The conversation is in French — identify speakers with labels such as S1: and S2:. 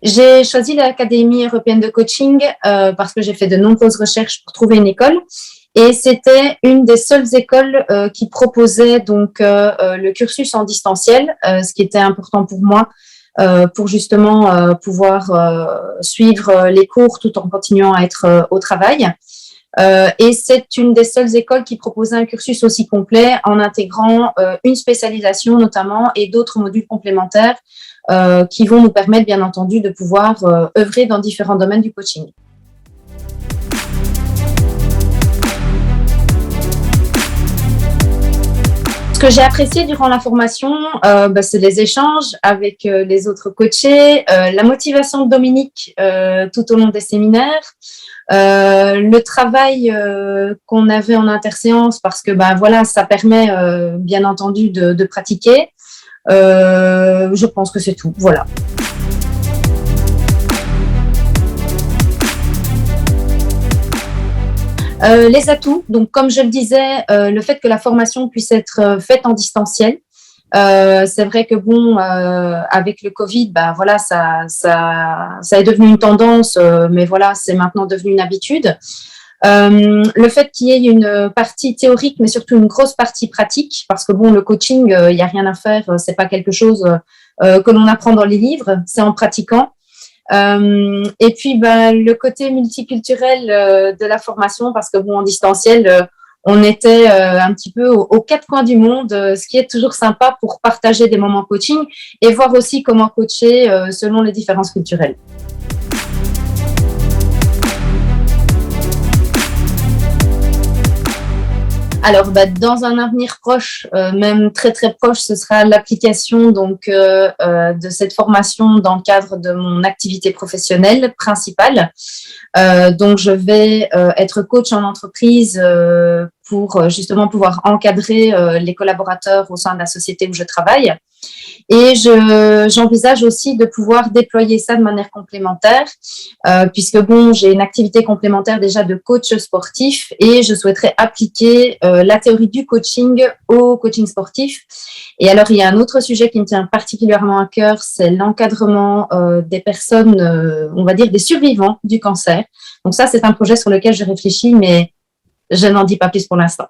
S1: J'ai choisi l'Académie européenne de coaching parce que j'ai fait de nombreuses recherches pour trouver une école. Et c'était une des seules écoles qui proposait donc le cursus en distanciel, ce qui était important pour moi pour justement pouvoir suivre les cours tout en continuant à être au travail. Et c'est une des seules écoles qui proposait un cursus aussi complet en intégrant une spécialisation notamment et d'autres modules complémentaires qui vont nous permettre bien entendu de pouvoir œuvrer dans différents domaines du coaching. Ce que j'ai apprécié durant la formation, c'est les échanges avec les autres coachés, la motivation de Dominique tout au long des séminaires, le travail qu'on avait en interséance parce que voilà, ça permet bien entendu de pratiquer. Je pense que c'est tout. Voilà. Les atouts, donc comme je le disais, le fait que la formation puisse être faite en distanciel. C'est vrai que bon, avec le Covid, voilà, ça est devenu une tendance, mais voilà, c'est maintenant devenu une habitude. Le fait qu'il y ait une partie théorique, mais surtout une grosse partie pratique, parce que bon, le coaching, il n'y a rien à faire, c'est pas quelque chose que l'on apprend dans les livres, c'est en pratiquant. Et puis le côté multiculturel de la formation, parce que bon, en distanciel, on était un petit peu aux quatre coins du monde, ce qui est toujours sympa pour partager des moments coaching et voir aussi comment coacher selon les différences culturelles. Alors, dans un avenir proche, même très très proche, ce sera l'application donc de cette formation dans le cadre de mon activité professionnelle principale. Donc, je vais être coach en entreprise pour justement pouvoir encadrer les collaborateurs au sein de la société où je travaille. Et j'envisage aussi de pouvoir déployer ça de manière complémentaire, puisque bon, j'ai une activité complémentaire déjà de coach sportif et je souhaiterais appliquer la théorie du coaching au coaching sportif. Et alors, il y a un autre sujet qui me tient particulièrement à cœur, c'est l'encadrement des personnes, on va dire des survivants du cancer. Donc ça, c'est un projet sur lequel je réfléchis, mais je n'en dis pas plus pour l'instant.